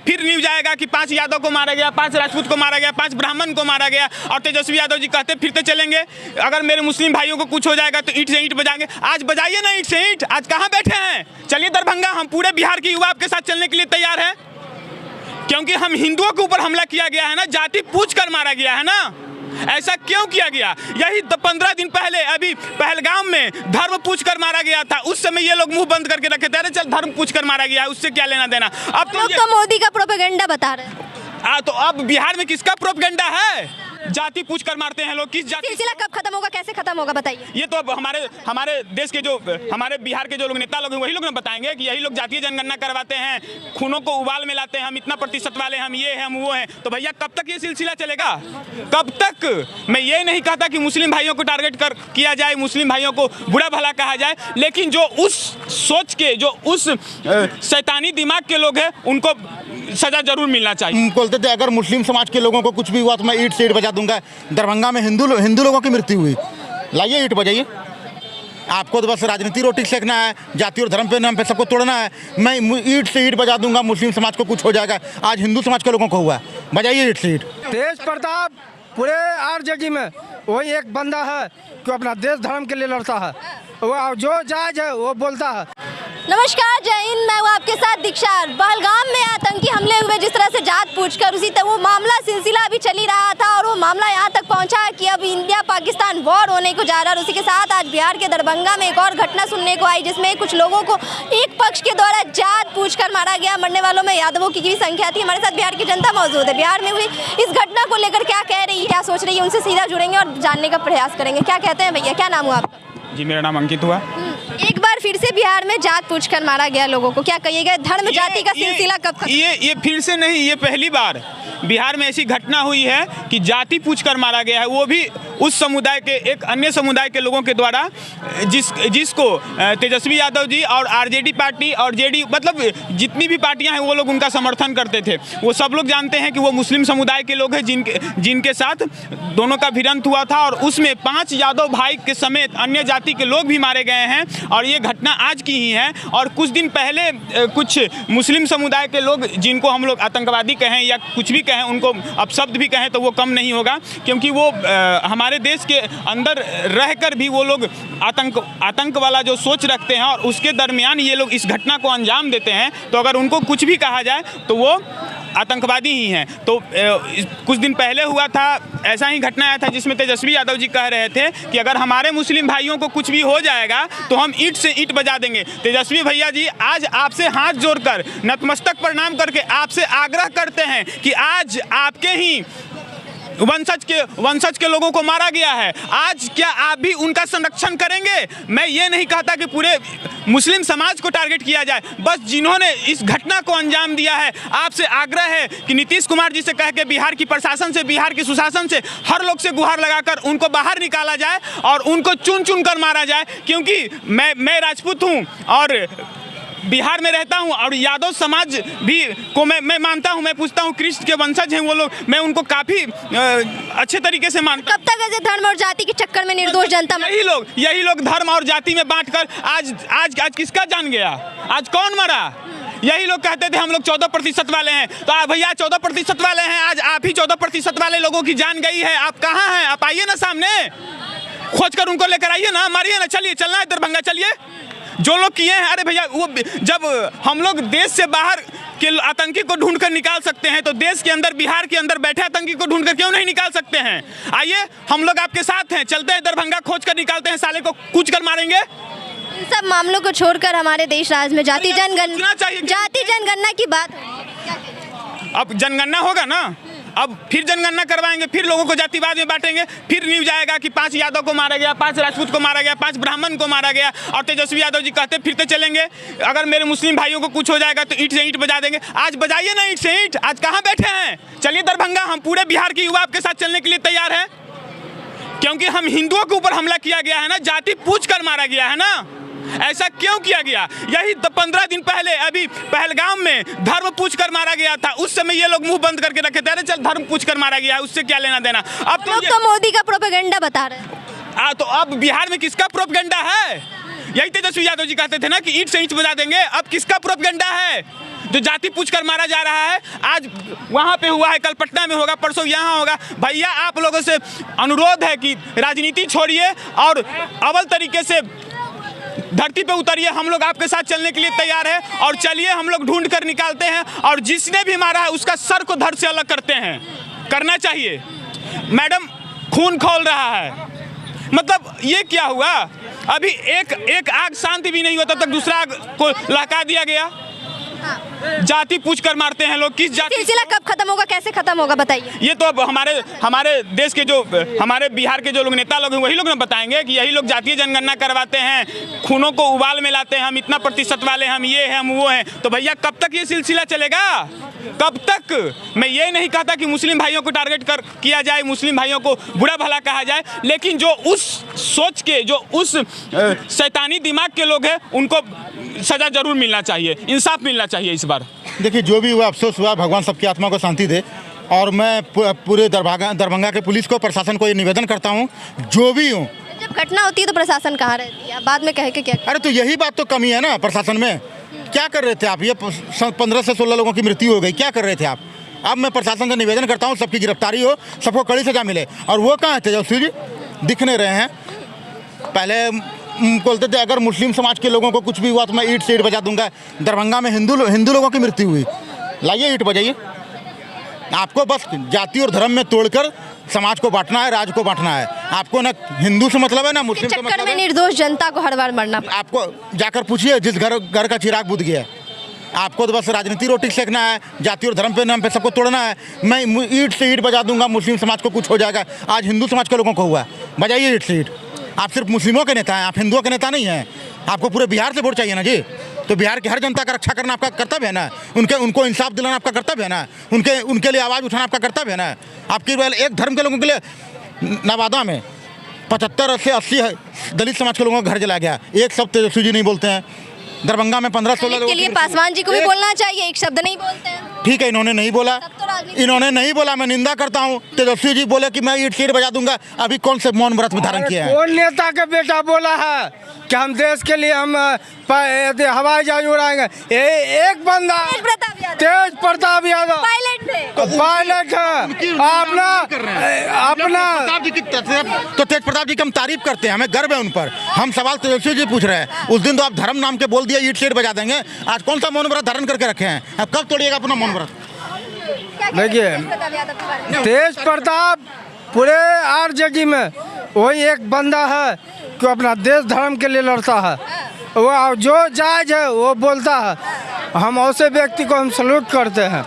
फिर न्यूज आएगा कि 5 यादव को मारा गया, 5 राजपूत को मारा गया, 5 ब्राह्मण को मारा गया, और तेजस्वी यादव जी कहते फिरते चलेंगे अगर मेरे मुस्लिम भाइयों को कुछ हो जाएगा तो ईंट से ईंट बजाएंगे। आज बजाइए ना ईंट से ईंट, आज कहाँ बैठे हैं? चलिए दरभंगा, हम पूरे बिहार के युवा आपके साथ चलने के लिए तैयार हैं, क्योंकि हम हिंदुओं के ऊपर हमला किया गया है ना, जाति पूछ कर मारा गया है ना। ऐसा क्यों किया गया? यही 15 दिन पहले अभी पहलगाम में धर्म पूछ कर मारा गया था, उस समय ये लोग मुंह बंद करके रखे थे, अरे चल धर्म पूछ कर मारा गया है, उससे क्या लेना देना। अब तो मोदी का प्रोपेगेंडा बता रहे हैं। तो अब बिहार में किसका प्रोपेगेंडा है? जाति पूछ कर मारते हैं लोग। किस जाति? सिलसिला कब खत्म होगा, कैसे खत्म होगा बताइए। ये तो अब हमारे देश के जो हमारे बिहार के जो लोग नेता लोग हैं वही लोग ना बताएंगे कि यही लोग जातीय जनगणना करवाते हैं, खूनों को उबाल में लाते हैं, हम इतना प्रतिशत वाले, हम ये हैं, हम वो हैं। तो भैया कब तक ये सिलसिला चलेगा? कब तक? मैं ये नहीं कहता कि मुस्लिम भाइयों को टारगेट किया जाए, मुस्लिम भाइयों को बुरा भला कहा जाए, लेकिन जो उस सोच के, जो उस शैतानी दिमाग के लोग हैं उनको सजा जरूर मिलना चाहिए। बोलते थे अगर मुस्लिम समाज के लोगों को कुछ भी हुआ तो मैं ईंट से ईंट बजा दूंगा। दरभंगा में हिंदू लोगों की मृत्यु हुई, लाइए ईंट बजाइए। आपको तो बस राजनीति रोटी सेकना है, जाति और धर्म पे नाम पे सबको तोड़ना है। मैं ईंट से ईंट बजा दूंगा, मुस्लिम समाज को कुछ हो जाएगा। आज हिंदू समाज के लोगों को हुआ, बजाइए ईंट से ईंट। तेज प्रताप पूरे आरजेडी में वही एक बंदा है जो अपना देश धर्म के लिए लड़ता है, वो जो जायज है वो बोलता है। नमस्कार, जय हिंद, मैं हूँ आपके साथ दीक्षा। पहलगाम में आतंकी हमले हुए, जिस तरह से जात पूछकर उसी तक वो मामला सिलसिला अभी चल ही रहा था, और वो मामला यहाँ तक पहुँचा है कि अब इंडिया पाकिस्तान वॉर होने को जा रहा है। उसी के साथ आज बिहार के दरभंगा में एक और घटना सुनने को आई, जिसमें कुछ लोगों को एक पक्ष के द्वारा जात पूछकर मारा गया। मरने वालों में यादवों की भी संख्या थी। हमारे साथ बिहार की जनता मौजूद है। बिहार में हुई इस घटना को लेकर क्या कह रही है, क्या सोच रही है, उनसे सीधा जुड़ेंगे और जानने का प्रयास करेंगे। क्या कहते हैं भैया, क्या नाम हुआ आपका? जी मेरा नाम अंकित हुआ। एक बार फिर से बिहार में जात पूछकर मारा गया लोगों को, क्या कहिएगा? धर्म जाति का सिलसिला कब खत्म? ये फिर से नहीं, ये पहली बार बिहार में ऐसी घटना हुई है कि जाति पूछकर मारा गया है, वो भी उस समुदाय के, एक अन्य समुदाय के लोगों के द्वारा, जिसको तेजस्वी यादव जी और आरजेडी पार्टी और जेडीयू, मतलब जितनी भी पार्टियां हैं वो लोग उनका समर्थन करते थे। वो सब लोग जानते हैं कि वो मुस्लिम समुदाय के लोग हैं जिनके साथ दोनों का भिड़ंत हुआ था, और उसमें 5 यादव भाई के समेत अन्य जाति के लोग भी मारे गए हैं। और ये घटना आज की ही है। और कुछ दिन पहले कुछ मुस्लिम समुदाय के लोग, जिनको हम लोग आतंकवादी कहें या कुछ भी कहें, उनको अपशब्द भी कहें तो वो कम नहीं होगा, क्योंकि वो हमारे देश के अंदर रहकर भी वो लोग आतंक वाला जो सोच रखते हैं, और उसके दरमियान ये लोग इस घटना को अंजाम देते हैं। तो अगर उनको कुछ भी कहा जाए तो वो आतंकवादी ही हैं। तो कुछ दिन पहले हुआ था, ऐसा ही घटना आया था, जिसमें तेजस्वी यादव जी कह रहे थे कि अगर हमारे मुस्लिम भाइयों को कुछ भी हो जाएगा तो हम ईंट से ईंट बजा देंगे। तेजस्वी भैया जी, आज आपसे हाथ जोड़कर नतमस्तक प्रणाम करके आपसे आग्रह करते हैं कि आज आपके ही वंशज के लोगों को मारा गया है, आज क्या आप भी उनका संरक्षण करेंगे? मैं ये नहीं कहता कि पूरे मुस्लिम समाज को टारगेट किया जाए, बस जिन्होंने इस घटना को अंजाम दिया है, आपसे आग्रह है कि नीतीश कुमार जी से कह के बिहार की प्रशासन से, बिहार की सुशासन से, हर लोग से गुहार लगाकर उनको बाहर निकाला जाए और उनको चुन चुन कर मारा जाए। क्योंकि मैं राजपूत हूँ और बिहार में रहता हूं, और यादव समाज भी को मैं मानता हूं। मैं पूछता हूं, कृष्ण के वंशज हैं वो लोग, मैं उनको काफ़ी अच्छे तरीके से मानता हूं। कब तक ऐसे धर्म और जाति के चक्कर में निर्दोष जनता? यही लोग धर्म और जाति में बांटकर आज किसका जान गया? आज कौन मरा? यही लोग कहते थे हम लोग 14% वाले हैं, तो आप भैया 14% वाले हैं, आज आप ही 14% वाले लोगों की जान गई है। आप कहाँ हैं? आप आइए ना सामने, खोज कर उनको लेकर आइए ना, मारिए ना। चलिए, चलना है दरभंगा, चलिए। जो लोग किए हैं, अरे भैया, वो जब हम लोग देश से बाहर के आतंकी को ढूंढ कर निकाल सकते हैं, तो देश के अंदर, बिहार के अंदर बैठे आतंकी को ढूंढ कर क्यों नहीं निकाल सकते हैं? आइए, हम लोग आपके साथ हैं, चलते हैं दरभंगा, खोज कर निकालते हैं, साले को कूच कर मारेंगे। इन सब मामलों को छोड़कर हमारे देश राज में जाति जनगणना की बात है। अब जनगणना होगा ना, अब फिर जनगणना करवाएंगे, फिर लोगों को जातिवाद में बांटेंगे, फिर न्यूज आएगा कि 5 यादव को मारा गया, 5 राजपूत को मारा गया, 5 ब्राह्मण को मारा गया, और तेजस्वी यादव जी कहते फिरते चलेंगे अगर मेरे मुस्लिम भाइयों को कुछ हो जाएगा तो ईंट से ईंट बजा देंगे। आज बजाइए ना ईंट से ईंट, आज कहाँ बैठे हैं? चलिए दरभंगा, हम पूरे बिहार के युवा आपके साथ चलने के लिए तैयार हैं, क्योंकि हम हिंदुओं के ऊपर हमला किया गया है ना, जाति पूछ कर मारा गया है ना। ऐसा क्यों किया गया? यही 15 दिन पहले अभी पहलगाम में धर्म पूछ कर मारा गया था, उस समय ये लोग मुंह बंद करके रखे थे, अरे चल धर्म पूछ कर मारा गया है, उससे क्या लेना देना। अब तो मोदी का प्रोपेगेंडा बता रहे हैं। तो अब बिहार में किसका प्रोपेगेंडा है? यही तेजस्वी यादव जी कहते थे ना कि ईंट से ईंट बजा देंगे, अब किसका प्रोपेगेंडा है? जो जाति पूछकर मारा जा रहा है, आज वहाँ पे हुआ है, कल पटना में होगा, परसों यहाँ होगा। भैया आप लोगों से अनुरोध है कि राजनीति छोड़िए और अव्वल तरीके से धरती पे उतरिए। हम लोग आपके साथ चलने के लिए तैयार है और चलिए, हम लोग ढूंढ कर निकालते हैं और जिसने भी मारा है उसका सर को धड़ से अलग करते हैं। करना चाहिए। मैडम खून खौल रहा है, मतलब ये क्या हुआ? अभी एक आग शांति भी नहीं हुआ तब तक दूसरा आग को लहका दिया गया। जाति पूछकर मारते हैं लोग। किस जाति? सिलसिला कब खत्म होगा, कैसे खत्म होगा बताइए। ये तो अब हमारे देश के जो हमारे बिहार के जो लोग नेता लोग हैं वही लोग ना बताएंगे कि यही लोग जातीय जनगणना करवाते हैं, खूनों को उबाल में लाते हैं, हम इतना प्रतिशत वाले, हम ये हैं, हम वो हैं। तो भैया कब तक ये सिलसिला चलेगा? कब तक? मैं ये नहीं कहता कि मुस्लिम भाइयों को टारगेट किया जाए, मुस्लिम भाइयों को बुरा भला कहा जाए, लेकिन जो उस सोच के, जो उस शैतानी दिमाग के लोग हैं उनको सजा जरूर मिलना चाहिए, इंसाफ मिलना चाहिए इस बार। देखिए जो भी हुआ अफसोस हुआ, भगवान सबकी आत्मा को शांति दे। और मैं पूरे दरभंगा के पुलिस को, प्रशासन को ये निवेदन करता हूँ, जो भी हूँ, जब घटना होती है तो प्रशासन कहाँ रहती है? बाद में कह के क्या? अरे तो यही बात तो कमी है ना प्रशासन में। क्या कर रहे थे आप? ये 15 से 16 लोगों की मृत्यु हो गई, क्या कर रहे थे आप? अब मैं प्रशासन से निवेदन करता हूँ सबकी गिरफ्तारी हो, सबको कड़ी सजा मिले। और वो कहाँ थे तेजस्वी जी? दिख नहीं रहे हैं। पहले बोलते थे अगर मुस्लिम समाज के लोगों को कुछ भी हुआ तो मैं ईंट से ईंट बजा दूंगा। दरभंगा में हिंदू लोगों की मृत्यु हुई, लाइए ईंट बजाइए। आपको बस जाति और धर्म में तोड़कर समाज को बांटना है, राज्य को बांटना है। आपको ना हिंदू से मतलब है ना मुस्लिम से मतलब है। निर्दोष जनता को हर बार मरना। आपको जाकर पूछिए जिस घर का चिराग बुझ गया। आपको तो बस राजनीति रोटी सेकना है, जाति और धर्म पे नाम पे सबको तोड़ना है। मैं ईंट से ईंट बजा दूंगा, मुस्लिम समाज को कुछ हो जाएगा। आज हिंदू समाज के लोगों को हुआ, बजाइए ईंट से ईंट। आप सिर्फ मुस्लिमों के नेता हैं, आप हिंदुओं के नेता नहीं हैं। आपको पूरे बिहार से वोट चाहिए ना जी। तो बिहार की हर जनता का रक्षा करना आपका कर्तव्य है ना। उनको इंसाफ दिलाना आपका कर्तव्य है ना। उनके लिए आवाज़ उठाना आपका कर्तव्य है ना। आपकी एक धर्म के लोगों के लिए नवादा में 75 से 80 दलित समाज के लोगों का घर जला गया। एक शब्द तेजस्वी जी नहीं बोलते हैं। दरभंगा में 15-16 लोगों के लिए पासवान जी को भी बोलना चाहिए, एक शब्द नहीं बोलते हैं। ठीक है, इन्होंने नहीं बोला, मैं निंदा करता हूँ। तेजस्वी जी बोले कि मैं ईंट से ईंट बजा दूंगा, अभी कौन से मौन व्रत में धारण किया है? कौन नेता का बेटा बोला है कि हम देश के लिए हम हवाई जहाज उड़ाएंगे? एक बंदा तेज प्रताप यादव पायलट है। तो तेज प्रताप जी की हम तारीफ करते हैं, हमें गर्व है उन पर। हम सवाल तेजस्वी जी पूछ रहे हैं। उस दिन तो आप धर्म नाम के बोल दिया ईंट से ईंट बजा देंगे। आज कौन सा मौन व्रत धारण करके रखे हैं? अब कब तोड़िएगा अपना मौन व्रत? देखिए तेज प्रताप पूरे आरजेडी में वही एक बंदा है कि अपना देश धर्म के लिए लड़ता है। वो जो जायज है वो बोलता है। हम ऐसे व्यक्ति को हम सल्यूट करते हैं,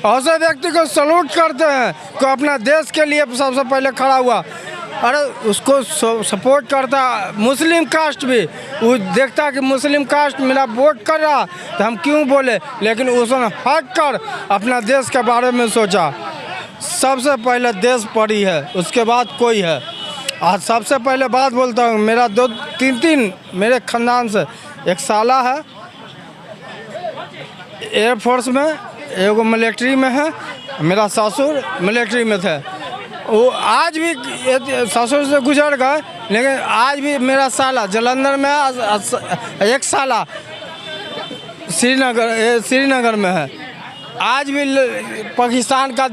ऐसे व्यक्ति को सल्यूट करते हैं कि अपना देश के लिए सबसे पहले खड़ा हुआ। अरे उसको सपोर्ट करता मुस्लिम कास्ट भी, वो देखता कि मुस्लिम कास्ट मेरा वोट कर रहा तो हम क्यों बोले, लेकिन उसने हट कर अपना देश के बारे में सोचा। सबसे पहले देश पड़ी है, उसके बाद कोई है। आज सबसे पहले बात बोलता हूँ, मेरा 2-3 मेरे ख़ानदान से एक साला है एयरफोर्स में, एगो मिलिट्री में है। मेरा ससुर मिलिट्री में थे, वो आज भी ससुर से गुजर गए, लेकिन आज भी मेरा साला जलंधर में है, एक साला श्रीनगर में है। आज भी पाकिस्तान का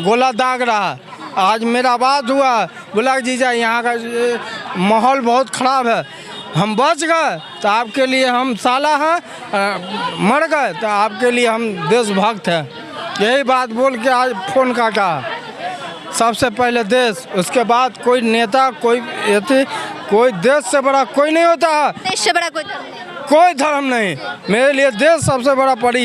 गोला दाग रहा। आज मेरा बात हुआ, बोला जीजा यहाँ का माहौल बहुत ख़राब है, हम बच गए तो आपके लिए हम साला हैं, मर गए तो आपके लिए हम देशभक्त हैं। यही बात बोल के आज फ़ोन काटा। सबसे पहले देश, उसके बाद कोई नेता, कोई देश से बड़ा कोई नहीं होता है। देश से बड़ा कोई धर्म नहीं। मेरे लिए देश सबसे बड़ा पड़ी।